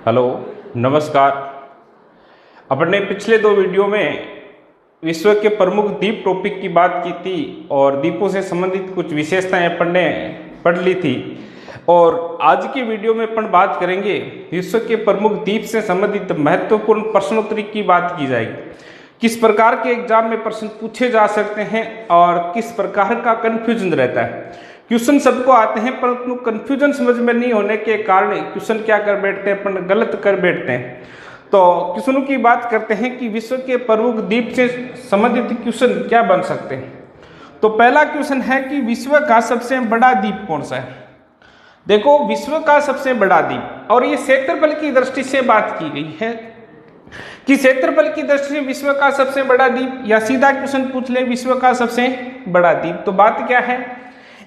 Hello, नमस्कार। अपने पिछले दो वीडियो में विश्व के प्रमुख द्वीप टॉपिक की बात की थी और द्वीपों से संबंधित कुछ विशेषताएं अपन ने पढ़ ली थी। और आज की वीडियो में अपन बात करेंगे विश्व के प्रमुख द्वीप से संबंधित महत्वपूर्ण प्रश्नोत्तरी की बात की जाएगी। किस प्रकार के एग्जाम में प्रश्न पूछे जा सकते हैं और किस प्रकार का कन्फ्यूजन रहता है। क्वेश्चन सबको आते हैं परंतु कन्फ्यूजन समझ में नहीं होने के कारण क्वेश्चन क्या कर बैठते हैं, अपन गलत कर बैठते हैं। तो क्वेश्चनों की बात करते हैं कि विश्व के प्रमुख द्वीप से संबंधित क्वेश्चन क्या बन सकते हैं। तो पहला क्वेश्चन है कि विश्व का सबसे बड़ा द्वीप कौन सा है। देखो, विश्व का सबसे बड़ा द्वीप, और ये क्षेत्रफल की दृष्टि से बात की गई है कि क्षेत्रफल की दृष्टि से विश्व का सबसे बड़ा द्वीप, या सीधा क्वेश्चन पूछ ले विश्व का सबसे बड़ा द्वीप, तो बात क्या है,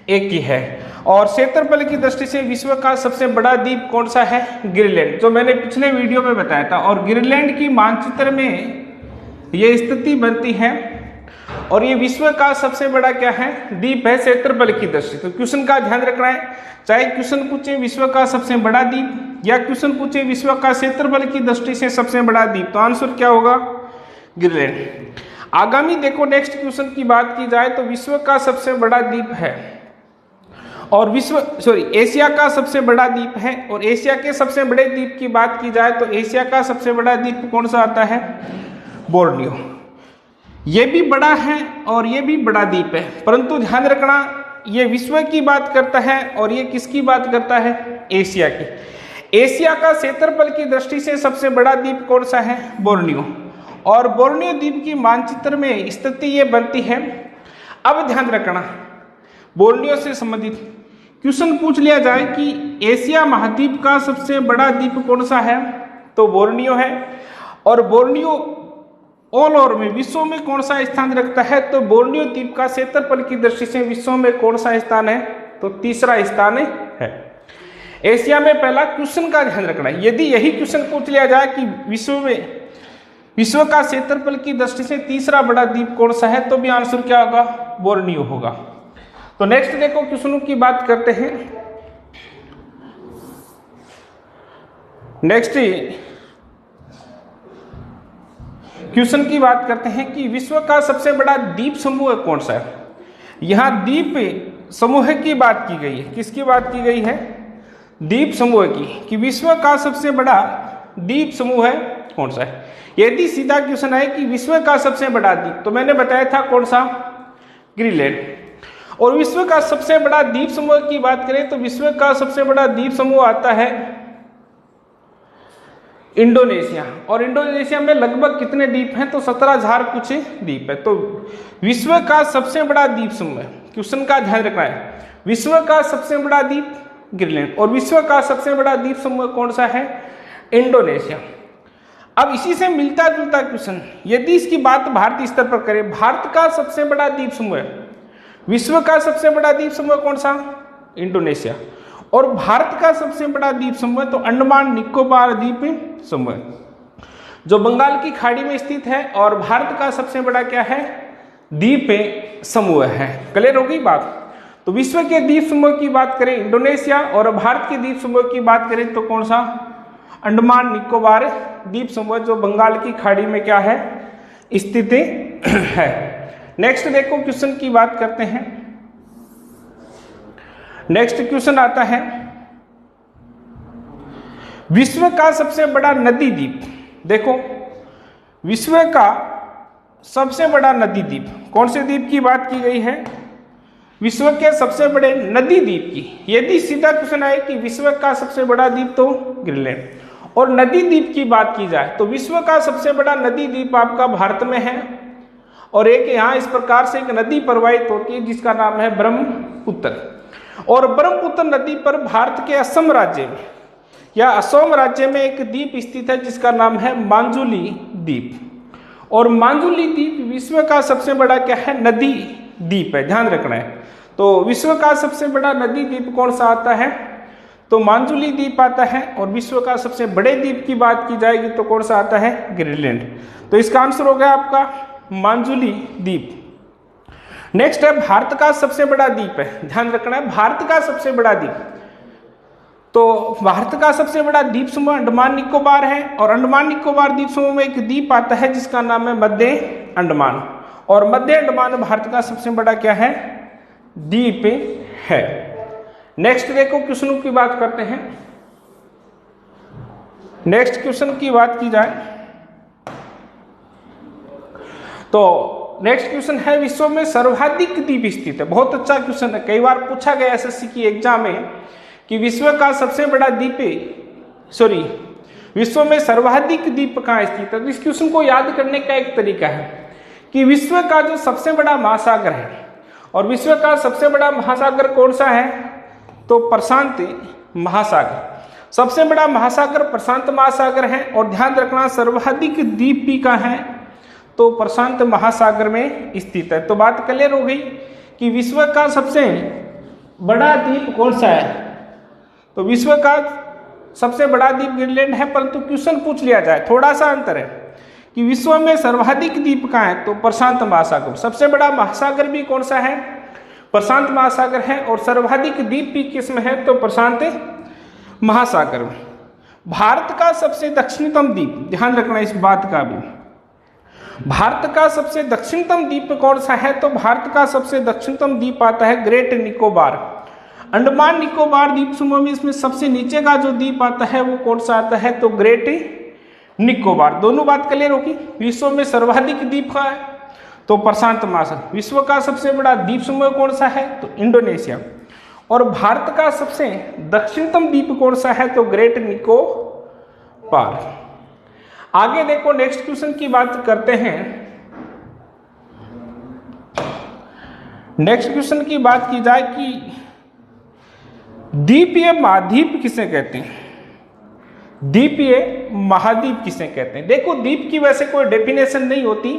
एक ही है। और क्षेत्रफल की दृष्टि से विश्व का सबसे बड़ा द्वीप कौन सा है, ग्रीनलैंड, जो मैंने पिछले वीडियो में बताया था। और ग्रीनलैंड की मानचित्र में ये स्थिति बनती है और ये विश्व का सबसे बड़ा क्या है, द्वीप है क्षेत्रफल की दृष्टि। तो क्वेश्चन का ध्यान रखना है, चाहे क्वेश्चन पूछे विश्व का सबसे बड़ा द्वीप या क्वेश्चन पूछे विश्व का क्षेत्रफल की दृष्टि से सबसे बड़ा द्वीप, तो आंसर क्या होगा, ग्रीनलैंड। आगामी देखो, नेक्स्ट क्वेश्चन की बात की जाए तो विश्व का सबसे बड़ा द्वीप है और एशिया का सबसे बड़ा द्वीप है। और एशिया के सबसे बड़े द्वीप की बात की जाए तो एशिया का सबसे बड़ा द्वीप कौन सा आता है, बोर्नियो। ये भी बड़ा है और ये भी बड़ा द्वीप है, परंतु ध्यान रखना ये विश्व की बात करता है और ये किसकी बात करता है, एशिया की। एशिया का क्षेत्रफल की दृष्टि से सबसे बड़ा द्वीप कौन सा है, बोर्नियो। और बोर्नियो द्वीप की मानचित्र में स्थिति ये बनती है। अब ध्यान रखना, बोर्नियो से संबंधित क्वेश्चन पूछ लिया जाए कि एशिया महाद्वीप का सबसे बड़ा द्वीप कौन सा है, तो बोर्नियो है। और बोर्नियो ऑल ओवर में विश्व में कौन सा स्थान रखता है, तो बोर्नियो द्वीप का क्षेत्रफल की दृष्टि से विश्व में कौन सा स्थान है, तो तीसरा स्थान है। एशिया में पहला क्वेश्चन का ध्यान रखना है। यदि यही क्वेश्चन पूछ लिया जाए कि विश्व का क्षेत्रफल की दृष्टि से तीसरा बड़ा द्वीप कौन सा है, तो भी आंसर क्या होगा, बोर्नियो होगा। तो नेक्स्ट देखो, क्वेश्चनों की बात करते हैं। नेक्स्ट क्वेश्चन की बात करते हैं कि विश्व का सबसे बड़ा द्वीप समूह कौन सा है। यहां द्वीप समूह की बात की गई है। किसकी बात की गई है, द्वीप समूह की, कि विश्व का सबसे बड़ा द्वीप समूह है कौन सा है। यदि सीधा क्वेश्चन है कि विश्व का सबसे बड़ा द्वीप, तो मैंने बताया था कौन सा, ग्रीनलैंड। और विश्व का सबसे बड़ा द्वीप समूह की बात करें तो विश्व का सबसे बड़ा द्वीप समूह आता है इंडोनेशिया। और इंडोनेशिया में लगभग कितने द्वीप हैं, तो 17,000 कुछ द्वीप है। तो विश्व का सबसे बड़ा द्वीप समूह, क्वेश्चन का ध्यान रखना है, विश्व का सबसे बड़ा द्वीप ग्रीनलैंड और विश्व का सबसे बड़ा द्वीप समूह कौन सा है, इंडोनेशिया। अब इसी से मिलता जुलता क्वेश्चन, यदि इसकी बात भारतीय स्तर पर करें, भारत का सबसे बड़ा द्वीप समूह, विश्व का सबसे बड़ा द्वीप समूह कौन सा, इंडोनेशिया। और भारत का सबसे बड़ा द्वीप समूह तो अंडमान निकोबार द्वीप समूह, जो बंगाल की खाड़ी में स्थित है। और भारत का सबसे बड़ा क्या है, द्वीप समूह है। क्लियर होगी बात। तो विश्व के द्वीप समूह की बात करें इंडोनेशिया, और भारत के द्वीप समूह की बात करें तो कौन सा, अंडमान निकोबार द्वीप समूह, जो बंगाल की खाड़ी में क्या है, स्थित है। नेक्स्ट देखो, क्वेश्चन की बात करते हैं। नेक्स्ट क्वेश्चन आता है, विश्व का सबसे बड़ा नदी द्वीप। देखो, विश्व का सबसे बड़ा नदी द्वीप, कौन से द्वीप की बात की गई है, विश्व के सबसे बड़े नदी द्वीप की। यदि सीधा क्वेश्चन आए कि विश्व का सबसे बड़ा द्वीप, तो ग्रीनलैंड। और नदी द्वीप की बात की जाए तो विश्व का सबसे बड़ा नदी द्वीप आपका भारत में है। और एक यहाँ इस प्रकार से एक नदी प्रवाहित होती है जिसका नाम है ब्रह्मपुत्र। और ब्रह्मपुत्र नदी पर भारत के असम राज्य में या असम राज्य में एक द्वीप स्थित है जिसका नाम है मांजुली द्वीप। और मांजुली द्वीप विश्व का सबसे बड़ा क्या है, नदी द्वीप है, ध्यान रखना है। तो विश्व का सबसे बड़ा नदी द्वीप कौन सा आता है, तो मांजुली द्वीप आता है। और विश्व का सबसे बड़े द्वीप की बात की जाएगी तो कौन सा आता है, ग्रीनलैंड। तो इसका आंसर हो गया आपका मांजुली द्वीप। नेक्स्ट है भारत का सबसे बड़ा द्वीप है, ध्यान रखना है, भारत का सबसे बड़ा द्वीप। तो भारत का सबसे बड़ा द्वीप समूह अंडमान निकोबार है और अंडमान निकोबार द्वीप समूह में एक द्वीप आता है जिसका नाम है मध्य अंडमान, और मध्य अंडमान भारत का सबसे बड़ा क्या है, द्वीप है। नेक्स्ट देखो क्वेश्चन की बात करते हैं। नेक्स्ट क्वेश्चन की बात की जाए तो नेक्स्ट क्वेश्चन है, विश्व में सर्वाधिक द्वीप स्थित है। बहुत अच्छा क्वेश्चन है, कई बार पूछा गया एसएससी की एग्जाम में कि विश्व का सबसे बड़ा द्वीप, विश्व में सर्वाधिक द्वीप कहाँ स्थित है। तो इस क्वेश्चन को याद करने का एक तरीका है कि विश्व का जो सबसे बड़ा महासागर है, और विश्व का सबसे बड़ा महासागर कौन सा है, तो प्रशांत महासागर। सबसे बड़ा महासागर प्रशांत महासागर है, और ध्यान रखना सर्वाधिक द्वीप भी कहाँ है, तो प्रशांत महासागर में स्थित है। तो बात क्लियर हो गई कि विश्व का सबसे बड़ा द्वीप कौन सा है, तो विश्व का सबसे बड़ा द्वीप ग्रीनलैंड है, परंतु क्वेश्चन पूछ लिया जाए, थोड़ा सा अंतर है कि विश्व में सर्वाधिक द्वीप कहाँ है, तो प्रशांत महासागर। सबसे बड़ा महासागर भी कौन सा है, प्रशांत महासागर है, और सर्वाधिक द्वीप भी किसमें है, तो प्रशांत महासागर में। भारत का सबसे दक्षिणतम द्वीप, ध्यान रखना इस बात का भी, भारत का सबसे दक्षिणतम द्वीप कौन सा है, तो भारत का सबसे दक्षिणतम द्वीप आता है ग्रेट निकोबार। अंडमान निकोबार द्वीप समूह में इसमें सबसे नीचे का जो द्वीप आता है वो कौन सा आता है, तो ग्रेट निकोबार। दोनों बात क्लियर होगी। विश्व में सर्वाधिक द्वीप का है तो प्रशांत महासागर। विश्व का सबसे बड़ा द्वीप समूह कौन सा है, तो इंडोनेशिया। और भारत का सबसे दक्षिणतम द्वीप कौन सा है, तो ग्रेट निकोबार। आगे देखो नेक्स्ट क्वेश्चन की बात करते हैं। नेक्स्ट क्वेश्चन की बात की जाए कि द्वीपीय महाद्वीप किसे कहते हैं, द्वीपीय महाद्वीप किसे कहते हैं। देखो द्वीप की वैसे कोई डेफिनेशन नहीं होती,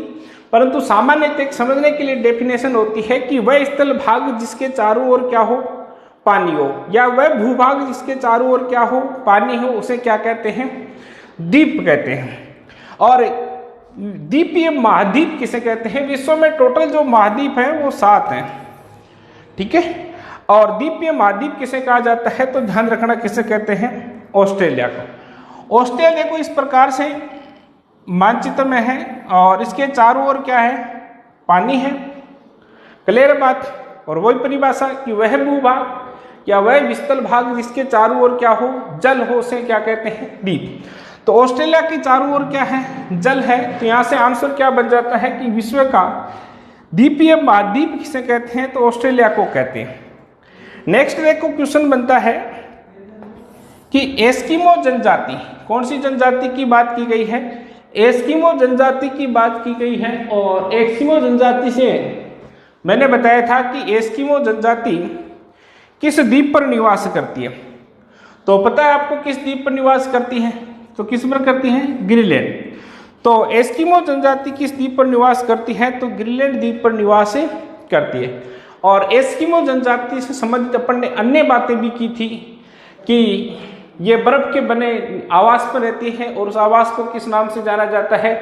परंतु सामान्यतः समझने के लिए डेफिनेशन होती है कि वह स्थल भाग जिसके चारों ओर क्या हो, पानी हो, या वह भूभाग जिसके चारों ओर क्या हो, पानी हो, उसे क्या कहते हैं, द्वीप कहते हैं। और द्वीपीय महाद्वीप किसे कहते हैं, विश्व में टोटल जो महाद्वीप है वो 7 हैं, ठीक है। और द्वीपीय महाद्वीप किसे कहा जाता है, तो ध्यान रखना किसे कहते हैं, ऑस्ट्रेलिया को। ऑस्ट्रेलिया को इस प्रकार से मानचित्र में है और इसके चारों ओर क्या है, पानी है, क्लियर बात। और वही परिभाषा कि वह भूभाग या वह विस्तल भाग जिसके चारों ओर क्या हो, जल हो, उसे क्या कहते हैं, द्वीप। तो ऑस्ट्रेलिया के चारों ओर क्या है, जल है। तो यहाँ से आंसर क्या बन जाता है कि विश्व का द्वीपीय महाद्वीप किसे कहते हैं, तो ऑस्ट्रेलिया को कहते हैं। नेक्स्ट देखो क्वेश्चन बनता है कि एस्किमो जनजाति, कौन सी जनजाति की बात की गई है, एस्किमो जनजाति की बात की गई है। और एस्किमो जनजाति से मैंने बताया था कि एस्किमो जनजाति किस द्वीप पर निवास करती है, तो पता है आपको किस द्वीप पर निवास करती है, तो किस पर करती है, ग्रीनलैंड। तो एस्किमो जनजाति किस द्वीप पर निवास करती है, तो ग्रीनलैंड द्वीप पर निवास करती है। और एस्किमो जनजाति से संबंधित अपन ने अन्य बातें भी की थी कि ये बर्फ के बने आवास पर रहती है और उस आवास को किस नाम से जाना जाता है,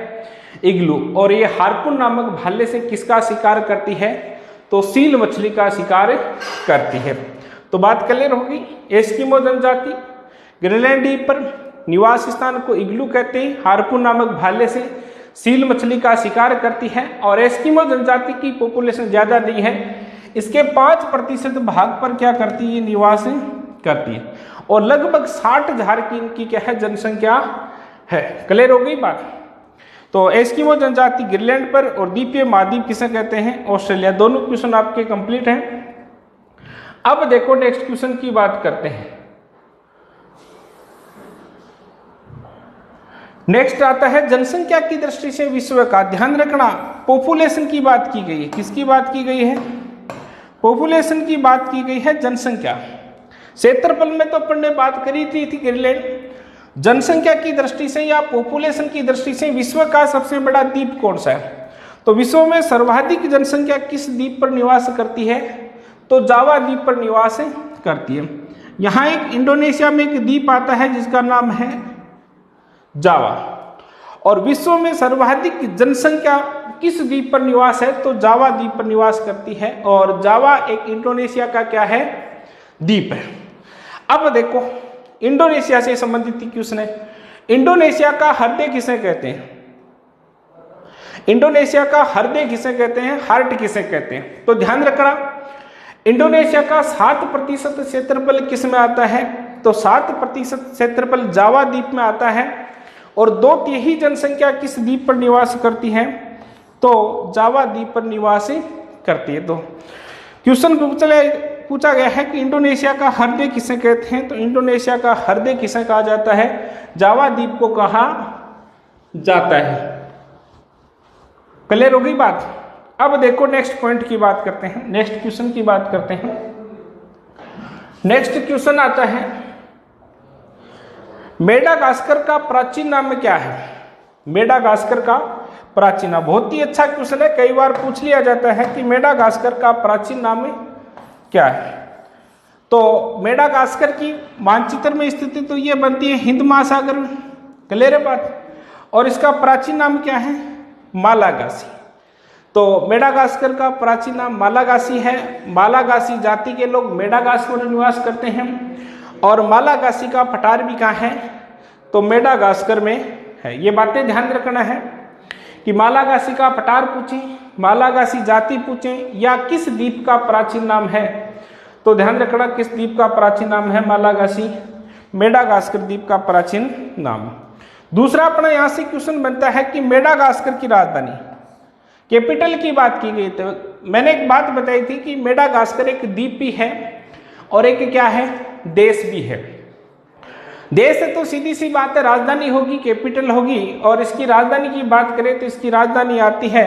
इग्लू। और ये हार्पून नामक भाले से किसका शिकार करती है, तो सील मछली का शिकार करती है। तो बात क्लियर होगी। एस्किमो जनजाति ग्रीनलैंड द्वीप पर निवास स्थान को इग्लू कहते हैं, हार्पून नामक भाले से सील मछली का शिकार करती है। और एस्किमो जनजाति की पॉपुलेशन ज्यादा नहीं है, इसके 5% भाग पर क्या करती है, निवास करती है। और लगभग 60,000 की इनकी क्या है, जनसंख्या है। क्लियर हो गई बात। तो एस्किमो जनजाति ग्रीनलैंड पर और द्वीपीय महाद्वीप किसे कहते हैं, ऑस्ट्रेलिया। दोनों क्वेश्चन आपके कंप्लीट हैं। अब देखो नेक्स्ट क्वेश्चन की बात करते हैं। नेक्स्ट आता है जनसंख्या की दृष्टि से विश्व का, ध्यान रखना पॉपुलेशन की बात की गई है, किसकी बात की गई है, पॉपुलेशन की बात की गई है, जनसंख्या। क्षेत्रफल में तो अपन ने बात करी थी ग्रीनलैंड। जनसंख्या की दृष्टि से या पॉपुलेशन की दृष्टि से विश्व का सबसे बड़ा द्वीप कौन सा है, तो विश्व में सर्वाधिक जनसंख्या किस द्वीप पर निवास करती है, तो जावा द्वीप पर निवास करती है। यहाँ एक इंडोनेशिया में एक द्वीप आता है जिसका नाम है जावा। और विश्व में सर्वाधिक जनसंख्या किस द्वीप पर निवास है, तो जावा द्वीप पर निवास करती है। और जावा एक इंडोनेशिया का क्या है, द्वीप है। अब देखो इंडोनेशिया से संबंधित क्वेश्चन है। इंडोनेशिया का हृदय किसे कहते हैं? इंडोनेशिया का हृदय किसे कहते हैं? हार्ट किसे कहते हैं? तो ध्यान रखना, इंडोनेशिया का 7% क्षेत्रफल किस में आता है? तो 7% क्षेत्रफल जावा द्वीप में आता है। और 2/3 जनसंख्या किस द्वीप पर निवास करती है? तो जावा द्वीप पर निवास करती है। तो क्वेश्चन पूछा गया है कि इंडोनेशिया का हृदय किसे कहते हैं? तो इंडोनेशिया का हृदय किसे कहा जाता है? जावा द्वीप को कहा जाता है। क्लियर हो गई बात? अब देखो नेक्स्ट पॉइंट की बात करते हैं, नेक्स्ट क्वेश्चन की बात करते हैं। नेक्स्ट क्वेश्चन आता है, मेडागास्कर का प्राचीन नाम क्या है? मेडागास्कर का प्राचीन नाम, बहुत ही अच्छा क्वेश्चन है, कई बार पूछ लिया जाता है कि मेडागास्कर का प्राचीन नाम क्या है। तो मेडागास्कर की मानचित्र में स्थिति तो ये बनती है हिंद महासागर में, क्लियर है बात। और इसका प्राचीन नाम क्या है? मालागासी। तो मेडागास्कर का प्राचीन नाम मालागासी है। मालागासी जाति के लोग मेडागास्कर में निवास करते हैं। और मालागासी का पठार भी कहाँ है? तो मेडागास्कर में है। ये बातें ध्यान रखना है कि मालागासी का पठार पूछें, मालागासी जाति पूछें, या किस द्वीप का प्राचीन नाम है। तो ध्यान रखना किस द्वीप का प्राचीन नाम है? मालागासी, मेडागास्कर द्वीप का प्राचीन नाम। दूसरा अपना यहाँ से क्वेश्चन बनता है कि मेडागास्कर की राजधानी, कैपिटल की बात की गई। तो मैंने एक बात बताई थी कि मेडागास्कर एक द्वीप भी है और एक क्या है? देश भी है। देश है तो सीधी सी बात है राजधानी होगी, कैपिटल होगी। और इसकी राजधानी की बात करें तो इसकी राजधानी आती है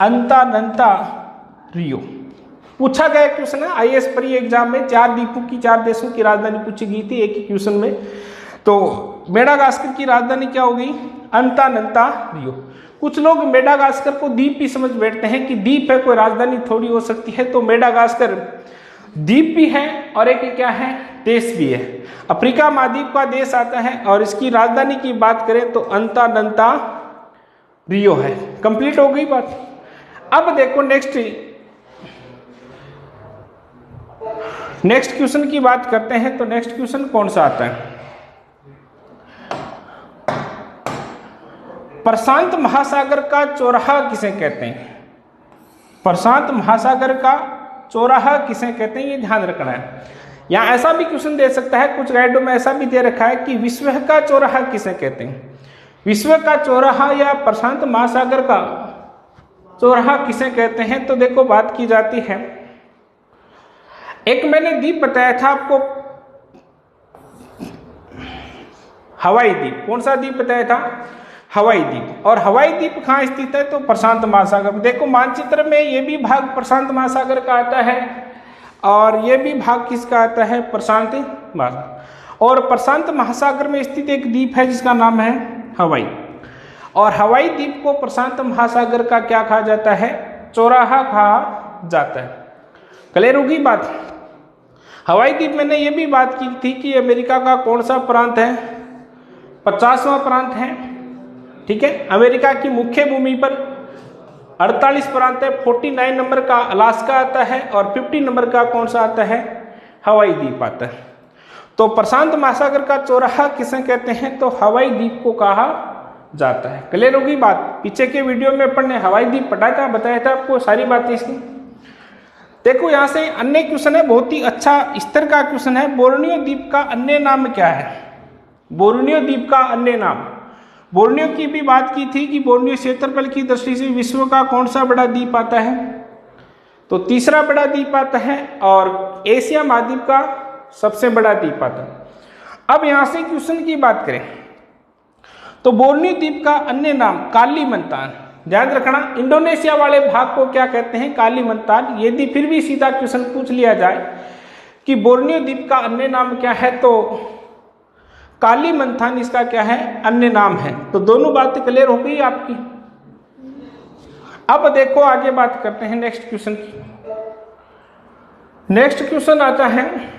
अंतानारियो। पूछा गया क्वेश्चन है आईएएस प्री एग्जाम में, 4 द्वीपों की 4 देशों की राजधानी पूछी गई थी एक ही क्वेश्चन में। तो मेडागास्कर की राजधानी क्या हो गई? अंतानारियो। कुछ लोग मेडागास्कर को द्वीप भी समझ बैठते हैं कि द्वीप है, कोई राजधानी थोड़ी हो सकती है। तो मेडागास्कर द्वीप भी है और एक क्या है? देश भी है। अफ्रीका महाद्वीप का देश आता है और इसकी राजधानी की बात करें तो अंतानारियो है। कंप्लीट हो गई बात। अब देखो नेक्स्ट क्वेश्चन की बात करते हैं। तो नेक्स्ट क्वेश्चन कौन सा आता है? प्रशांत महासागर का चौराहा किसे कहते हैं? प्रशांत महासागर का चौराहा किसे कहते हैं? ये ध्यान रखना है। यहाँ ऐसा भी क्वेश्चन दे सकता है, कुछ गाइडों में ऐसा भी दे रखा है कि विश्व का चौराहा किसे कहते हैं? विश्व का चौराहा या प्रशांत महासागर का चौराहा किसे कहते हैं? तो देखो बात की जाती है, एक मैंने द्वीप बताया था आपको, हवाई द्वीप। कौन सा द्वीप बताया था? हवाई द्वीप। और हवाई द्वीप कहाँ स्थित है? तो प्रशांत महासागर में। देखो मानचित्र में ये भी भाग प्रशांत महासागर का आता है और ये भी भाग किसका आता है? प्रशांत महासागर। और प्रशांत महासागर में स्थित एक द्वीप है जिसका नाम है हवाई। और हवाई द्वीप को प्रशांत महासागर का क्या कहा जाता है? चौराहा कहा जाता है। क्लियर होगी बात? हवाई द्वीप मैंने ये भी बात की थी कि अमेरिका का कौन सा प्रांत है? 50वां प्रांत है। ठीक है, अमेरिका की मुख्य भूमि पर 48 प्रांत है। 49 नंबर का अलास्का आता है और 50 नंबर का कौन सा आता है? हवाई द्वीप आता है। तो प्रशांत महासागर का चौराहा किसे कहते हैं? तो हवाई द्वीप को कहा जाता है। क्लियर होगी बात? पीछे के वीडियो में अपन ने हवाई द्वीप पढ़ा था, बताया था आपको सारी बातें इसकी। देखो यहाँ से अन्य क्वेश्चन है, बहुत ही अच्छा स्तर का क्वेश्चन है। बोर्नियो द्वीप का अन्य नाम क्या है? बोर्नियो द्वीप का अन्य नाम। बोर्नियो की भी बात की थी कि बोर्नियो क्षेत्रफल की दृष्टि से विश्व का कौन सा बड़ा द्वीप आता है? तो तीसरा बड़ा द्वीप आता है और एशिया महाद्वीप का सबसे बड़ा द्वीप आता है। अब यहाँ से क्वेश्चन की बात करें तो बोर्नियो द्वीप का अन्य नाम कालीमंतान। ध्यान रखना, इंडोनेशिया वाले भाग को क्या कहते हैं? कालीमंतान। यदि फिर भी सीधा क्वेश्चन पूछ लिया जाए कि बोर्नियो द्वीप का अन्य नाम क्या है, तो कालीमंथान इसका क्या है? अन्य नाम है। तो दोनों बातें क्लियर हो गई आपकी। अब देखो आगे बात करते हैं नेक्स्ट क्वेश्चन की। नेक्स्ट क्वेश्चन आता है,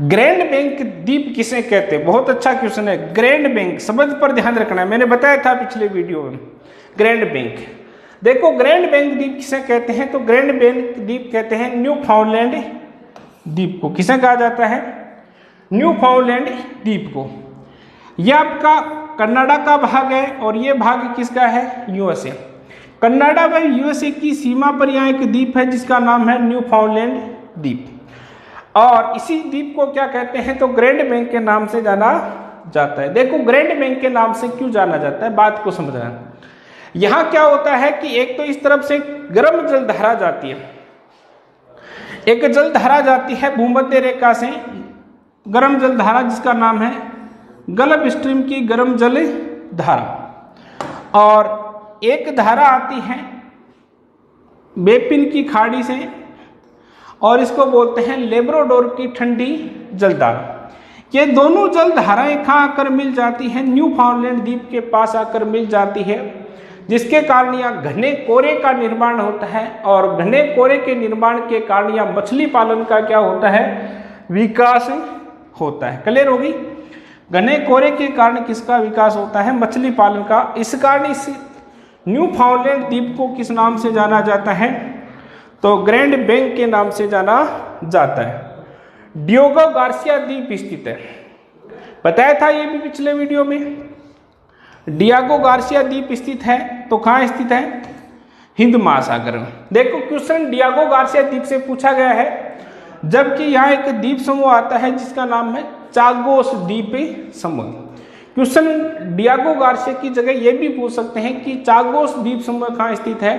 ग्रैंड बैंक द्वीप किसे कहते हैं? बहुत अच्छा क्वेश्चन है। ग्रैंड बैंक शब्द पर ध्यान रखना है, मैंने बताया था पिछले वीडियो में। ग्रैंड बैंक, देखो ग्रैंड बैंक द्वीप किसे कहते हैं, तो ग्रैंड बैंक द्वीप कहते हैं न्यू फाउंडलैंड द्वीप को। किसे कहा जाता है? न्यू फाउंडलैंड द्वीप को। यह आपका कनाडा का भाग है और ये भाग किसका है? यूएसए। कनाडा व यूएसए की सीमा पर यहाँ एक द्वीप है जिसका नाम है न्यू फाउंडलैंड द्वीप, और इसी द्वीप को क्या कहते हैं? तो ग्रैंड बैंक के नाम से जाना जाता है। देखो ग्रैंड बैंक के नाम से क्यों जाना जाता है, बात को समझना। यहाँ क्या होता है कि एक तो इस तरफ से गर्म जलधारा जाती है, एक जलधारा जाती है भूमध्य रेखा से, गर्म जलधारा जिसका नाम है गल्फ स्ट्रीम की गर्म जल धारा, और एक धारा आती है बेपिन की खाड़ी से और इसको बोलते हैं लेब्राडोर की ठंडी जलधारा। ये दोनों जलधाराएं कहाँ आकर मिल जाती हैं? न्यू फाउंडलैंड द्वीप के पास आकर मिल जाती है, जिसके कारण यहाँ घने कोरे का निर्माण होता है, और घने कोरे के निर्माण के कारण यहाँ मछली पालन का क्या होता है? विकास होता है। क्लियर होगी? घने कोरे के कारण किसका विकास होता है? मछली पालन का। इस कारण इस न्यू फाउंडलैंड द्वीप को किस नाम से जाना जाता है? तो ग्रैंड बैंक के नाम से जाना जाता है। डिएगो गार्सिया द्वीप स्थित है, बताया था ये भी पिछले वीडियो में। डिएगो गार्सिया द्वीप स्थित है, तो कहाँ स्थित है? हिंद महासागर में। देखो क्वेश्चन डिएगो गार्सिया द्वीप से पूछा गया है, जबकि यहाँ एक द्वीप समूह आता है जिसका नाम है चागोस द्वीप समूह। क्वेश्चन डिएगो गार्सिया की जगह ये भी पूछ सकते हैं कि चागोस द्वीप समूह कहाँ स्थित है,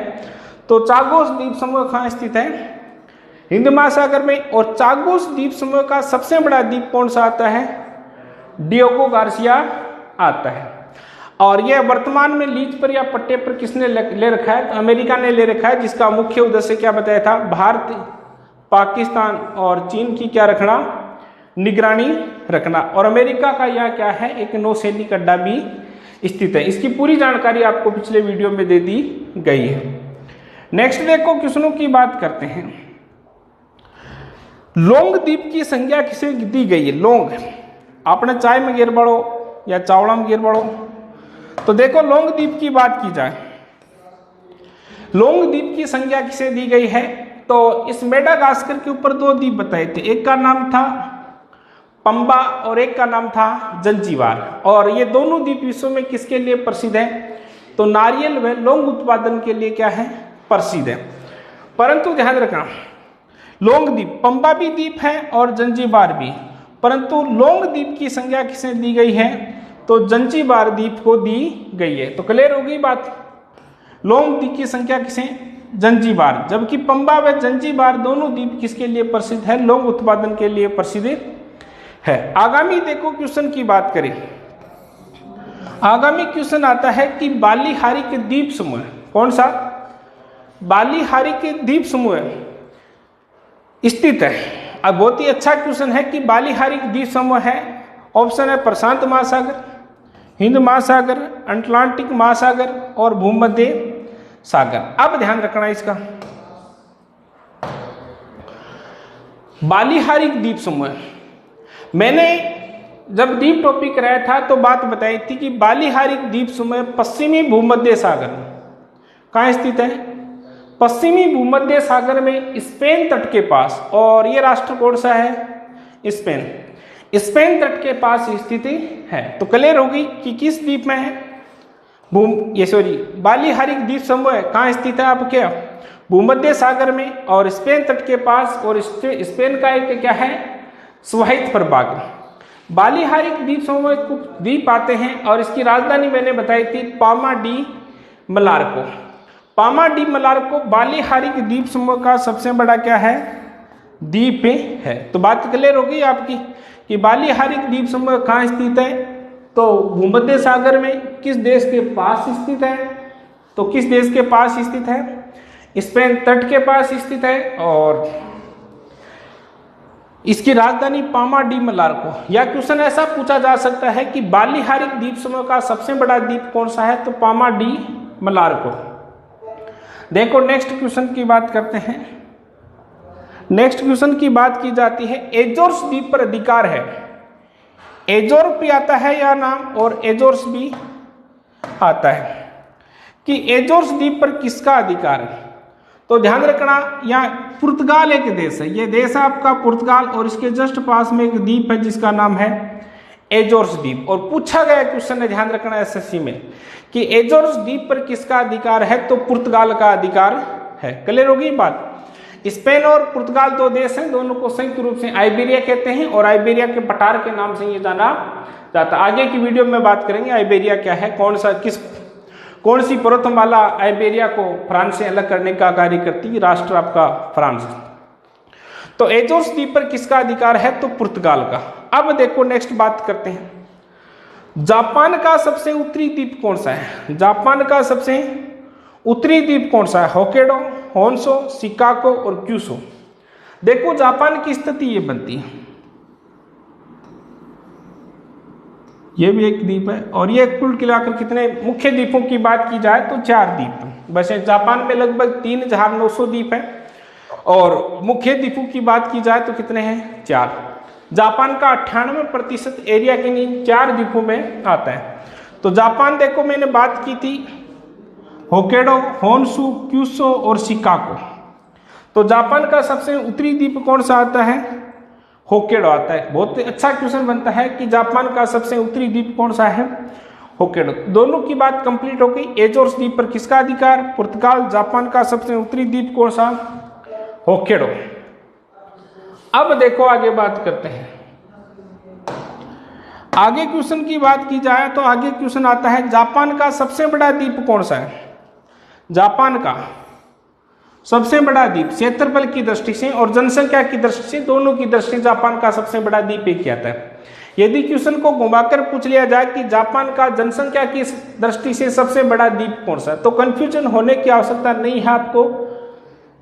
तो चागोस द्वीप समूह कहाँ स्थित है? हिंद महासागर में। और चागोस द्वीप समूह का सबसे बड़ा द्वीप कौन सा आता है? डिएगो गार्सिया आता है। और यह वर्तमान में लीज पर या पट्टे पर किसने ले रखा है? तो अमेरिका ने ले रखा है, जिसका मुख्य उद्देश्य क्या बताया था? भारत, पाकिस्तान और चीन की क्या रखना? निगरानी रखना। और अमेरिका का यह क्या है? एक नौसैनिक अड्डा भी स्थित है। इसकी पूरी जानकारी आपको पिछले वीडियो में दे दी गई है। नेक्स्ट देखो क्वेश्चनों की बात करते हैं। लोंग द्वीप की संज्ञा किसे दी गई है? लोंग, आपने चाय में गिर बढ़ो या चावड़ा में गिर बढ़ो, तो देखो लोंग द्वीप की बात की जाए, लोंग द्वीप की संज्ञा किसे दी गई है? तो इस मेडागास्कर के ऊपर दो द्वीप बताए थे, एक का नाम था पंबा और एक का नाम था जंजीबार। और ये दोनों द्वीप विश्व में किसके लिए प्रसिद्ध है? तो नारियल व लौंग उत्पादन के लिए क्या है? प्रसिद्ध है। परंतु ध्यान रखना, लौंग द्वीप, पंबा भी द्वीप है और जंजीबार भी, परंतु लौंग द्वीप की संज्ञा किसे दी गई है? तो जंजीबार द्वीप को दी गई है। तो क्लियर हो गई बात? लौंग द्वीप की संख्या किसे? जंजीबार। जबकि पंबा व जंजीबार दोनों द्वीप किसके लिए प्रसिद्ध है? लौंग उत्पादन के लिए प्रसिद्ध है। आगामी देखो क्वेश्चन की बात करें, आगामी क्वेश्चन आता है कि बालीहारी के द्वीप समूह, कौन सा? बालीहारी के द्वीप समूह स्थित है। अब बहुत ही अच्छा क्वेश्चन है कि बालीहारी द्वीप समूह है। ऑप्शन है प्रशांत महासागर, हिंद महासागर, अटलांटिक महासागर और भूमध्य सागर। अब ध्यान रखना इसका, बालीहारी द्वीप समूह, मैंने जब द्वीप टॉपिक कराया था तो बात बताई थी कि बालीहारी द्वीप समूह पश्चिमी भूमध्य सागर में कहाँ स्थित है? पश्चिमी भूमध्य सागर में स्पेन तट के पास। और ये राष्ट्र कौन सा है? स्पेन। स्पेन तट के पास स्थित है। तो क्लियर होगी कि किस द्वीप में है? बालीहारी द्वीप समूह कहाँ स्थित है? आप क्या? भूमध्य सागर में और स्पेन तट के पास। और स्पेन का एक क्या है? स्वाहित प्रभाग। बालीहारी द्वीप समूह कुछ द्वीप आते हैं और इसकी राजधानी मैंने बताई थी पामा डी मलारको। पामा डी मलारको बालीहारी द्वीप समूह का सबसे बड़ा क्या है? द्वीप है। तो बात क्लियर हो गई आपकी कि बालीहारी द्वीप समूह कहाँ स्थित है? तो भूमध्य सागर में। किस देश के पास स्थित है? तो किस देश के पास स्थित है? स्पेन तट के पास स्थित है। और इसकी राजधानी पामा डी मलारको। यह क्वेश्चन ऐसा पूछा जा सकता है कि बालीहारी द्वीप समूह का सबसे बड़ा द्वीप कौन सा है? तो पामा डी मलारको। देखो नेक्स्ट क्वेश्चन की बात करते हैं। नेक्स्ट क्वेश्चन की बात की जाती है, एजोर्स द्वीप पर अधिकार है। एजोर भी आता है यह नाम और एजोर्स भी आता है। कि एजोर्स द्वीप पर किसका अधिकार है। तो ध्यान रखना, यहाँ पुर्तगाल एक देश है, ये देश है आपका पुर्तगाल, और इसके जस्ट पास में एक द्वीप है जिसका नाम है एजोर्स द्वीप। और पूछा गया क्वेश्चन है, ध्यान रखना एसएससी में, कि एजोर्स द्वीप पर किसका अधिकार है, तो पुर्तगाल का अधिकार है। क्लियर होगी बात। स्पेन और पुर्तगाल दो देश हैं, दोनों को संयुक्त रूप से आइबेरिया कहते हैं, और आइबेरिया के पठार के नाम से ये जाना जाता है। आगे की वीडियो में बात करेंगे आइबेरिया क्या है, कौन सी पर्वतमाला आइबेरिया को फ्रांस से अलग करने का कार्य करती है, राष्ट्र आपका फ्रांस। तो एजोर्स द्वीप पर किसका अधिकार है, तो पुर्तगाल का। अब देखो नेक्स्ट बात करते हैं, जापान का सबसे उत्तरी द्वीप कौन सा है। जापान का सबसे उत्तरी द्वीप कौन सा है, होक्काइडो, होन्शू, शिकागो और क्यूशू। देखो जापान की स्थिति ये बनती है, ये भी एक द्वीप है, और ये कुल मिलाकर कितने मुख्य द्वीपों की बात की जाए तो 4 द्वीप। वैसे जापान में लगभग 3900 द्वीप है, और मुख्य द्वीपों की बात की जाए तो कितने हैं, 4। जापान का 98% एरिया किन्हीं 4 द्वीपों में आता है। तो जापान देखो मैंने बात की थी होक्काइडो, होन्शू, क्यूशू और शिकागो। तो जापान का सबसे उत्तरी द्वीप कौन सा आता है, होक्काइडो आता है। बहुत अच्छा क्वेश्चन बनता है कि जापान का सबसे उत्तरी द्वीप कौन सा है, होक्काइडो। दोनों की बात कंप्लीट हो गई। एजोर्स द्वीप पर किसका अधिकार, पुर्तगाल। जापान का सबसे उत्तरी द्वीप कौन सा, होक्काइडो। अब देखो आगे बात करते हैं, आगे क्वेश्चन की बात की जाए तो आगे क्वेश्चन आता है, जापान का सबसे बड़ा द्वीप कौन सा है। जापान का सबसे बड़ा द्वीप क्षेत्रफल की दृष्टि से और जनसंख्या की दृष्टि से, दोनों की दृष्टि से जापान का सबसे बड़ा द्वीप एक आता है। यदि क्वेश्चन को घुमाकर पूछ लिया जाए कि जापान का जनसंख्या की दृष्टि से सबसे बड़ा द्वीप कौन सा है, तो कंफ्यूजन होने की आवश्यकता नहीं है आपको।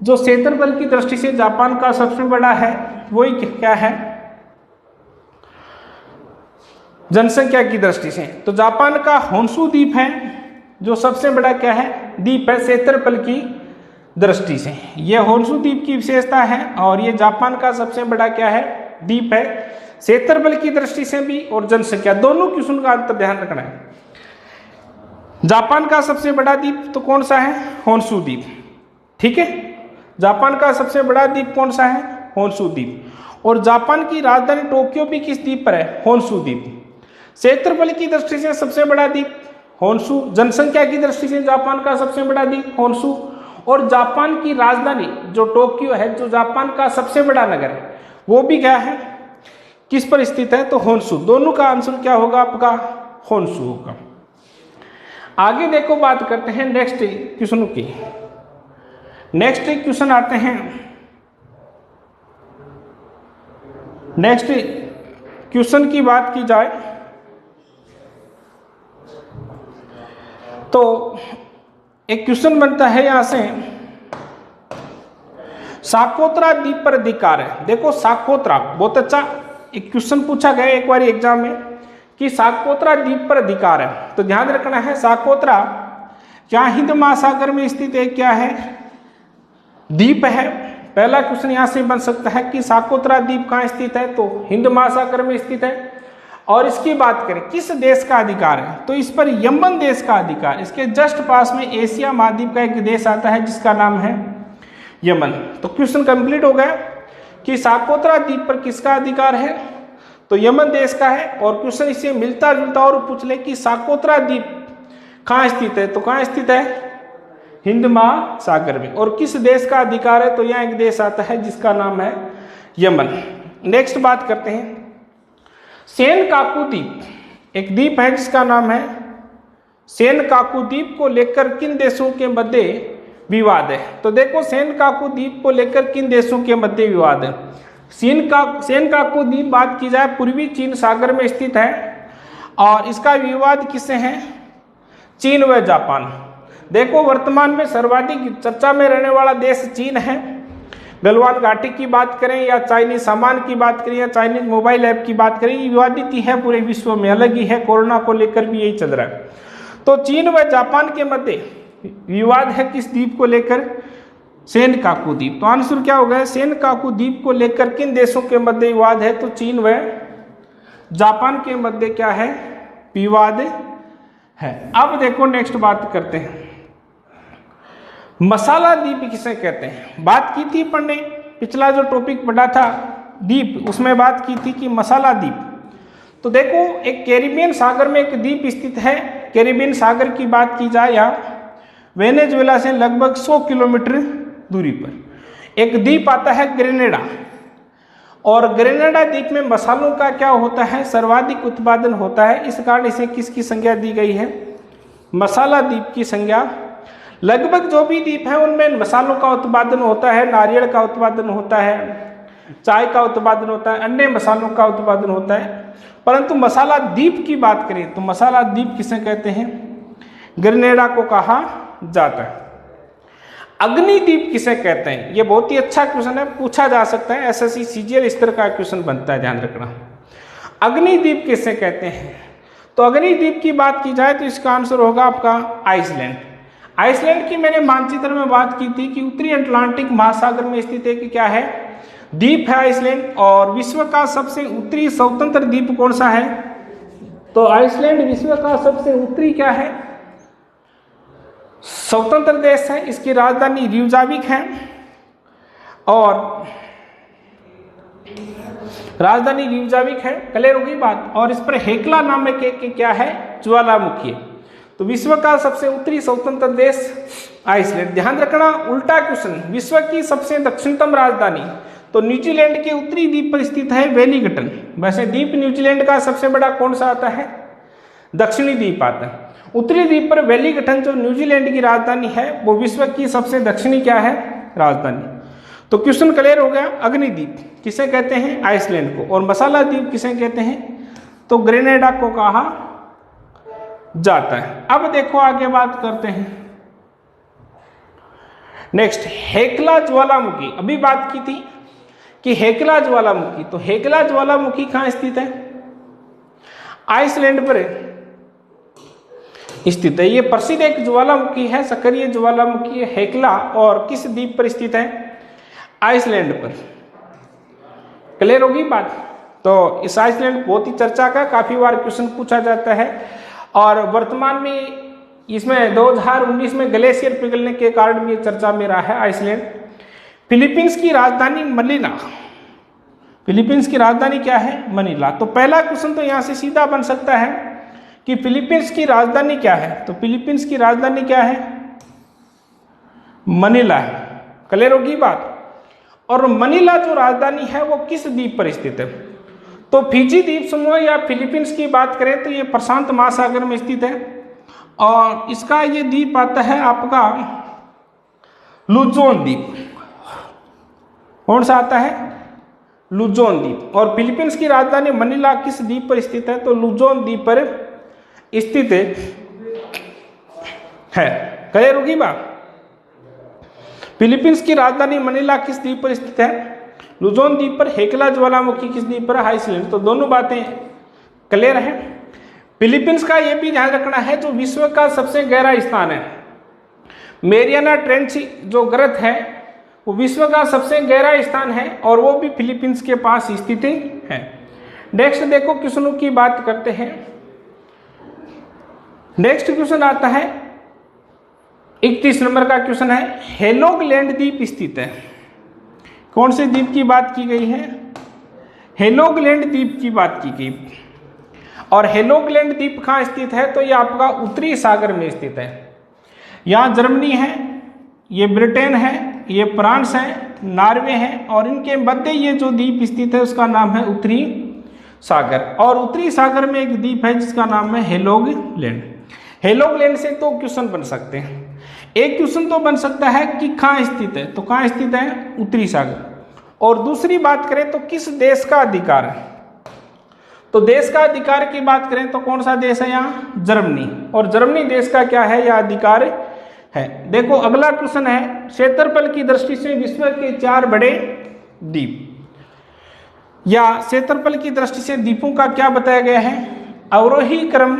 जो क्षेत्रफल की दृष्टि से जापान का सबसे बड़ा है वही क्या है, जनसंख्या की दृष्टि से। तो जापान का होन्शू द्वीप है जो सबसे बड़ा क्या है, द्वीप है क्षेत्रफल की दृष्टि से। यह होन्शू द्वीप की विशेषता है, और ये जापान का सबसे बड़ा क्या है, द्वीप है, क्षेत्रफल की दृष्टि से भी और जनसंख्या दोनों क्वेश्चन का अंतर ध्यान रखना है। जापान का सबसे बड़ा द्वीप तो कौन सा है, होन्शू द्वीप। ठीक है, जापान का सबसे बड़ा द्वीप कौन सा है, होन्शू द्वीप। और जापान की राजधानी टोक्यो भी किस द्वीप पर है, होन्शू द्वीप। क्षेत्रफल की दृष्टि से सबसे बड़ा द्वीप होन्शू, जनसंख्या की दृष्टि से जापान का सबसे बड़ा द्वीप होन्शू, और जापान की राजधानी जो टोक्यो है, जो जापान का सबसे बड़ा नगर है, वो भी क्या है, किस पर स्थित है, तो होन्शू। दोनों का आंसर क्या होगा आपका, होन्शू होगा। आगे देखो बात करते हैं नेक्स्ट क्वेश्चन की। नेक्स्ट क्वेश्चन आते हैं, नेक्स्ट क्वेश्चन की बात की जाए तो एक क्वेश्चन बनता है यहां से, साकोत्रा द्वीप पर अधिकार है। देखो साकोत्रा बहुत अच्छा एक क्वेश्चन पूछा गया एक बार एग्जाम में कि साकोत्रा द्वीप पर अधिकार है। तो ध्यान रखना है, साकोत्रा क्या हिंद महासागर में स्थित है, क्या है, द्वीप है। पहला क्वेश्चन यहां से बन सकता है कि साकोत्रा द्वीप कहाँ स्थित है, तो हिंद महासागर में स्थित है। और इसकी बात करें किस देश का अधिकार है, तो इस पर यमन देश का अधिकार। इसके जस्ट पास में एशिया महाद्वीप का एक देश आता है जिसका नाम है यमन। तो क्वेश्चन कंप्लीट हो गया कि साकोत्रा द्वीप पर किसका अधिकार है, तो यमन देश का है। और क्वेश्चन इससे मिलता जुलता और पूछ ले कि साकोत्रा द्वीप कहाँ स्थित है, तो कहाँ स्थित है, हिंद महासागर में। और किस देश का अधिकार है, तो यहाँ एक देश आता है जिसका नाम है यमन। नेक्स्ट बात करते हैं, सेनकाकू द्वीप एक द्वीप है जिसका नाम है सेनकाकू द्वीप को लेकर किन देशों के मध्य विवाद है। तो देखो सेनकाकू द्वीप को लेकर किन देशों के मध्य विवाद है। सेनकाकू द्वीप बात की जाए पूर्वी चीन सागर में स्थित है, और इसका विवाद किससे है, चीन व जापान। देखो वर्तमान में सर्वाधिक चर्चा में रहने वाला देश चीन है। गलवान घाटी की बात करें या चाइनीज सामान की बात करें या चाइनीज मोबाइल ऐप की बात करें, ये विवादित ही है पूरे विश्व में, अलग ही है, कोरोना को लेकर भी यही चल रहा है। तो चीन व जापान के मध्य विवाद है किस द्वीप को लेकर, सेनकाकू द्वीप। तो आंसर क्या होगा, सेनकाकू द्वीप को लेकर किन देशों के मध्य विवाद है, तो चीन व जापान के मध्य क्या है, विवाद है। अब देखो नेक्स्ट बात करते हैं, मसाला द्वीप किसे कहते हैं? बात की थी अपन ने, पिछला जो टॉपिक पढ़ा था द्वीप, उसमें बात की थी कि मसाला द्वीप। तो देखो, एक कैरिबियन सागर में एक द्वीप स्थित है। कैरिबियन सागर की बात की जाए यहाँ वेनेजुएला से लगभग 100 किलोमीटर दूरी पर एक द्वीप आता है ग्रेनेडा। और ग्रेनेडा द्वीप में मसालों का क्या होता है? सर्वाधिक उत्पादन होता है। इस कारण इसे किसकी संज्ञा दी गई है? मसाला द्वीप की संज्ञा। लगभग जो भी द्वीप है उनमें मसालों का उत्पादन होता है, नारियल का उत्पादन होता है, चाय का उत्पादन होता है, अन्य मसालों का उत्पादन होता है। परंतु मसाला द्वीप की बात करें तो मसाला द्वीप किसे कहते हैं? ग्रेनेडा को कहा जाता है। अग्निद्वीप किसे कहते हैं? ये बहुत ही अच्छा क्वेश्चन है, पूछा जा सकता है, एसएससी सीजीएल इस तरह का क्वेश्चन बनता है, ध्यान रखना। अग्निद्वीप किसे कहते हैं? तो अग्निद्वीप की बात की जाए तो इसका आंसर होगा आपका आइसलैंड। आइसलैंड की मैंने मानचित्र में बात की थी कि उत्तरी अटलांटिक महासागर में स्थित एक क्या है? द्वीप है आइसलैंड। और विश्व का सबसे उत्तरी स्वतंत्र द्वीप कौन सा है? तो आइसलैंड विश्व का सबसे उत्तरी क्या है? स्वतंत्र देश है। इसकी राजधानी रियुजाविक है और राजधानी रियुजाविक है, क्लियर होगी बात। और इस पर हेक्ला नामक एक क्या है? ज्वालामुखी। तो विश्व का सबसे उत्तरी स्वतंत्र देश आइसलैंड। ध्यान रखना, उल्टा क्वेश्चन, विश्व की सबसे दक्षिणतम राजधानी तो न्यूजीलैंड के उत्तरी द्वीप पर स्थित है वेलिंगटन। वैसे द्वीप न्यूजीलैंड का सबसे बड़ा कौन सा आता है? दक्षिणी द्वीप आता है। उत्तरी द्वीप पर वेलिंगटन जो न्यूजीलैंड की राजधानी है वो विश्व की सबसे दक्षिणी क्या है? राजधानी। तो क्वेश्चन क्लियर हो गया। अग्निद्वीप किसे कहते हैं? आइसलैंड को। और मसाला द्वीप किसे कहते हैं? तो ग्रेनेडा को कहा जाता है। अब देखो आगे बात करते हैं नेक्स्ट, हेक्ला ज्वालामुखी। अभी बात की थी कि हेक्ला ज्वालामुखी, तो हेक्ला ज्वालामुखी कहाँ स्थित है? आइसलैंड पर स्थित है। ये प्रसिद्ध एक ज्वालामुखी है, सक्रिय ज्वालामुखी हेक्ला। और किस द्वीप पर स्थित है? आइसलैंड पर। क्लियर होगी बात। तो इस आइसलैंड बहुत ही चर्चा का, काफी बार क्वेश्चन पूछा जाता है। और वर्तमान में इसमें 2019 में ग्लेशियर पिघलने के कारण भी चर्चा में रहा है आइसलैंड। फिलीपींस की राजधानी मनीला। फिलीपींस की राजधानी क्या है? मनीला। तो पहला क्वेश्चन तो यहां से सीधा बन सकता है कि फिलीपींस की राजधानी क्या है? तो फिलीपींस की राजधानी क्या है? मनीला है। क्लियर होगी बात। और मनीला जो राजधानी है वो किस द्वीप पर स्थित है? तो फिजी द्वीप समूह या फिलीपींस की बात करें तो ये प्रशांत महासागर में स्थित है। और इसका ये द्वीप आता है आपका लुजोन द्वीप। कौन सा आता है? लुजोन द्वीप। और फिलीपींस की राजधानी मनीला किस द्वीप पर स्थित है? तो लुजोन द्वीप पर स्थित है। क्लियर होगी बात। फिलीपींस की राजधानी मनीला किस द्वीप पर स्थित है? लुजोन द्वीप पर। हेक्ला ज्वालामुखी किस द्वीप पर? आइसलैंड। तो दोनों बातें क्लियर है। फिलीपींस का यह भी ध्यान रखना है जो विश्व का सबसे गहरा स्थान है, मेरियाना ट्रेंच जो गर्त है वो विश्व का सबसे गहरा स्थान है और वो भी फिलीपींस के पास स्थित है। नेक्स्ट देखो क्वेश्चनों की बात करते हैं। नेक्स्ट क्वेश्चन आता है 31 नंबर का क्वेश्चन है, हेलोगलैंड द्वीप स्थित है। कौन से द्वीप की बात की गई है? हेलोगलैंड द्वीप की बात की गई। और हेलोगलैंड द्वीप कहाँ स्थित है? तो ये आपका उत्तरी सागर में स्थित है। यहाँ जर्मनी है, ये ब्रिटेन है, ये फ्रांस है, नॉर्वे है और इनके मध्य ये जो द्वीप स्थित है उसका नाम है उत्तरी सागर। और उत्तरी सागर में एक द्वीप है जिसका नाम है हेलोगलैंड। हेलोगलैंड से तो क्वेश्चन बन सकते हैं। एक क्वेश्चन तो बन सकता है कि कहाँ स्थित है, तो कहाँ स्थित है? उत्तरी सागर। और दूसरी बात करें तो किस देश का अधिकार है? तो देश का अधिकार की बात करें तो कौन सा देश है यहाँ? जर्मनी। और जर्मनी देश का क्या है? यह अधिकार है। देखो अगला क्वेश्चन है, क्षेत्रफल की दृष्टि से विश्व के 4 बड़े द्वीप या क्षेत्रफल की दृष्टि से द्वीपों का क्या बताया गया है? अवरोही क्रम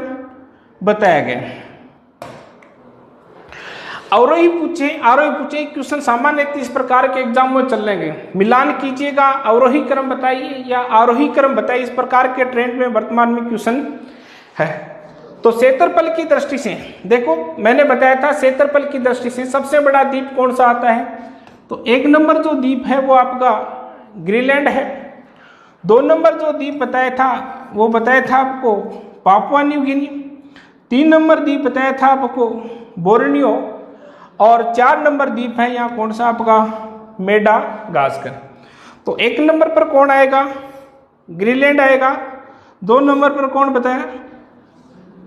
बताया गया है। आरोही पूछे क्वेश्चन सामान्य इस प्रकार के एग्जाम में चल लेंगे। मिलान कीजिएगा, अवरोही क्रम बताइए या आरोही क्रम बताइए, इस प्रकार के ट्रेंड में वर्तमान में क्वेश्चन है। तो क्षेत्रफल की दृष्टि से देखो, मैंने बताया था क्षेत्रफल की दृष्टि से सबसे बड़ा द्वीप कौन सा आता है, तो 1 नंबर जो द्वीप है वो आपका ग्रीनलैंड है। 2 नंबर जो द्वीप बताया था वो बताया था आपको पापुआ न्यू गिनी। 3 नंबर द्वीप बताया था आपको बोर्नियो, और 4 नंबर द्वीप है यहाँ कौन सा आपका मेडागास्कर। तो 1 नंबर पर कौन आएगा, ग्रीनलैंड आएगा। 2 नंबर पर कौन बताया,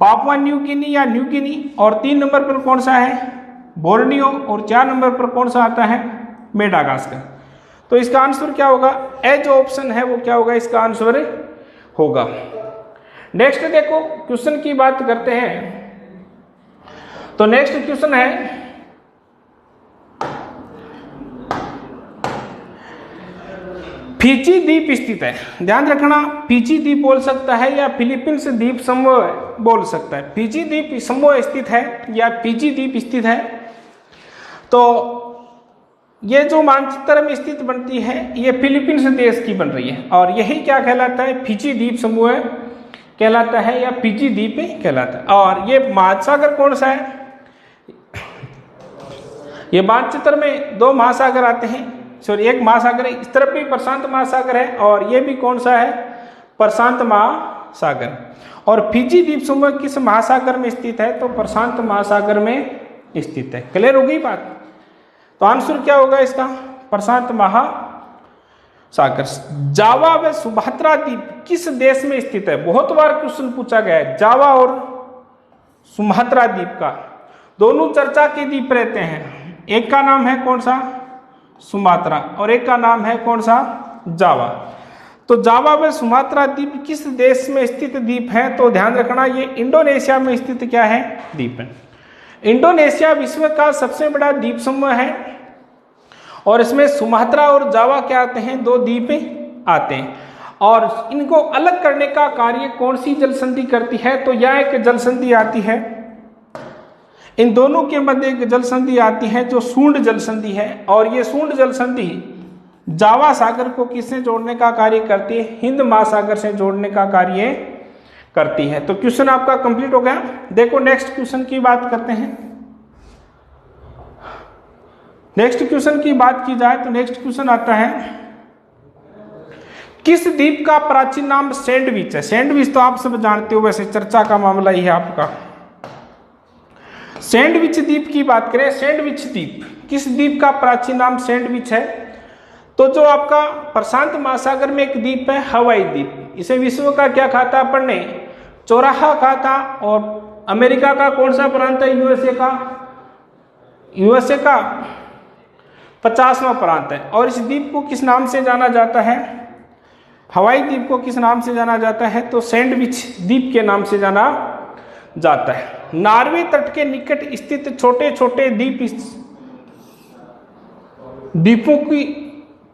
पापुआ न्यू गिनी या न्यू गिनी, और 3 नंबर पर कौन सा है बोर्नियो, और 4 नंबर पर कौन सा आता है मेडागास्कर। तो इसका आंसर क्या होगा, ए जो ऑप्शन है वो क्या होगा, इसका आंसर होगा। नेक्स्ट देखो क्वेश्चन की बात करते हैं। तो नेक्स्ट क्वेश्चन है, फिजी द्वीप स्थित है। ध्यान रखना, फिजी द्वीप बोल सकता है या फिलीपींस द्वीप समूह बोल सकता है। फिजी द्वीप समूह स्थित है या फिजी द्वीप स्थित है। तो ये जो मानचित्र में स्थित बनती है ये फिलीपींस देश की बन रही है, और यही क्या कहलाता है, फिजी द्वीप समूह कहलाता है या फिजी द्वीप कहलाता है। और ये महासागर कौन सा है, ये मानचित्र में 2 महासागर आते हैं, सॉरी 1 महासागर है, इस तरफ भी प्रशांत महासागर है और ये भी कौन सा है प्रशांत महासागर। और फिजी द्वीप समूह किस महासागर में स्थित है, तो प्रशांत महासागर में स्थित है। क्लियर हो गई बात। तो आंसर क्या होगा इसका, प्रशांत महासागर। जावा व सुमात्रा द्वीप किस देश में स्थित है, बहुत बार क्वेश्चन पूछा गया है। जावा और सुमात्रा द्वीप का दोनों चर्चा के द्वीप रहते हैं, एक का नाम है कौन सा सुमात्रा और एक का नाम है कौन सा जावा। तो जावा व सुमात्रा द्वीप किस देश में स्थित द्वीप है, तो ध्यान रखना ये इंडोनेशिया में स्थित क्या है द्वीप है। इंडोनेशिया विश्व का सबसे बड़ा द्वीप समूह है और इसमें सुमात्रा और जावा क्या आते हैं, 2 द्वीप आते हैं। और इनको अलग करने का कार्य कौन सी जल संधि करती है, तो यह एक जल संधि आती है, इन दोनों के मध्य एक जल संधि आती है जो सूंड जल संधि है। और ये सूंड जल संधि जावा सागर को किससे जोड़ने का कार्य करती है, हिंद महासागर से जोड़ने का कार्य करती है। तो क्वेश्चन आपका कंप्लीट हो गया। देखो नेक्स्ट क्वेश्चन की बात करते हैं। नेक्स्ट क्वेश्चन की बात की जाए तो नेक्स्ट क्वेश्चन आता है, किस द्वीप का प्राचीन नाम सैंडविच है। सैंडविच तो आप सब जानते हो, वैसे चर्चा का मामला ही है आपका। सैंडविच द्वीप की बात करें, सैंडविच द्वीप किस द्वीप का प्राचीन नाम सैंडविच है, तो जो आपका प्रशांत महासागर में एक द्वीप है हवाई द्वीप, इसे विश्व का क्या कहा था अपन ने, चौराहा कहा था। और अमेरिका का कौन सा प्रांत है, यूएसए का 50वां प्रांत है। और इस द्वीप को किस नाम से जाना जाता है, हवाई द्वीप को किस नाम से जाना जाता है, तो सैंडविच द्वीप के नाम से जाना जाता है। नॉर्वे तट के निकट स्थित छोटे छोटे द्वीपों की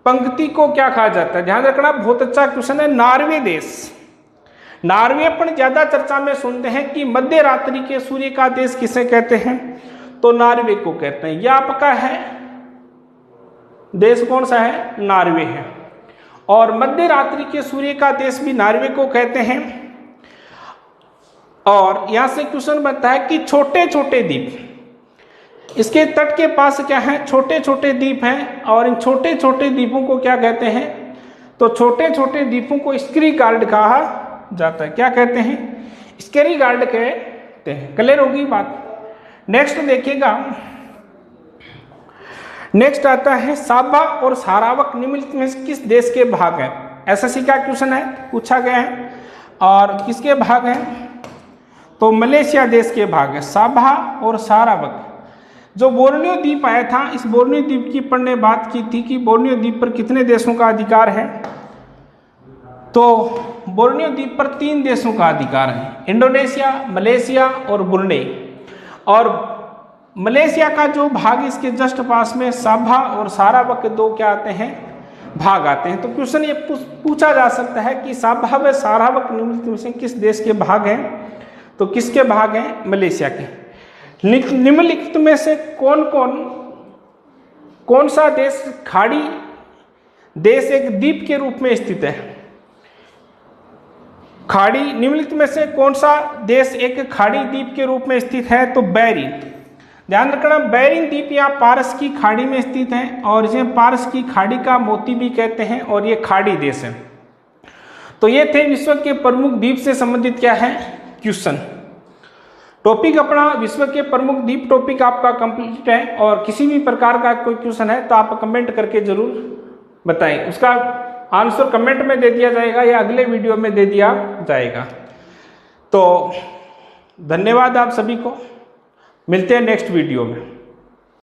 पंक्ति को क्या कहा जाता है। ध्यान रखना, बहुत अच्छा क्वेश्चन है। नॉर्वे देश, नॉर्वे अपन ज्यादा चर्चा में सुनते हैं कि मध्य रात्रि के सूर्य का देश किसे कहते हैं, तो नॉर्वे को कहते हैं। यह आपका है देश कौन सा है, नॉर्वे है। और मध्य रात्रि के सूर्य का देश भी नॉर्वे को कहते हैं। और यहां से क्वेश्चन बनता है कि छोटे छोटे द्वीप, इसके तट के पास क्या है, छोटे छोटे द्वीप हैं। और इन छोटे छोटे द्वीपों को क्या कहते हैं, तो छोटे छोटे द्वीपों को स्करी गार्ड कहा जाता है। क्या कहते हैं, स्करी गार्ड कहते हैं। क्लियर होगी बात। नेक्स्ट देखिएगा, नेक्स्ट आता है साबा और सारावक निम्नलिखित में किस देश के भाग है। एसएससी का क्वेश्चन है, पूछा गया है। और किसके भाग है, तो मलेशिया देश के भाग है साबा और सारावक। जो बोर्नियो द्वीप आया था, इस बोर्नियो द्वीप की अपन ने बात की थी कि बोर्नियो द्वीप पर कितने देशों का अधिकार है, तो बोर्नियो द्वीप पर 3 देशों का अधिकार है, इंडोनेशिया, मलेशिया और ब्रुनेई। और मलेशिया का जो भाग इसके जस्ट पास में साबा और सारावक के 2 क्या आते हैं, भाग आते हैं। तो क्वेश्चन ये पूछा जा सकता है कि साबा व सारावक निम्नलिखित में से किस देश के भाग हैं, तो किसके भाग हैं, मलेशिया के। निम्नलिखित में से कौन सा देश खाड़ी देश एक द्वीप के रूप में स्थित है, खाड़ी निम्नलिखित में से कौन सा देश एक खाड़ी द्वीप के रूप में स्थित है? तो बेरिंग। ध्यान रखना, बेरिंग द्वीप या पारस की खाड़ी में स्थित है और इसे पारस की खाड़ी का मोती भी कहते हैं और ये खाड़ी देश है। तो ये थे विश्व के प्रमुख द्वीप से संबंधित क्या है क्वेश्चन। टॉपिक अपना विश्व के प्रमुख द्वीप टॉपिक आपका कंप्लीट है और किसी भी प्रकार का कोई क्वेश्चन है तो आप कमेंट करके जरूर बताएं, उसका आंसर कमेंट में दे दिया जाएगा या अगले वीडियो में दे दिया जाएगा। तो धन्यवाद आप सभी को, मिलते हैं नेक्स्ट वीडियो में।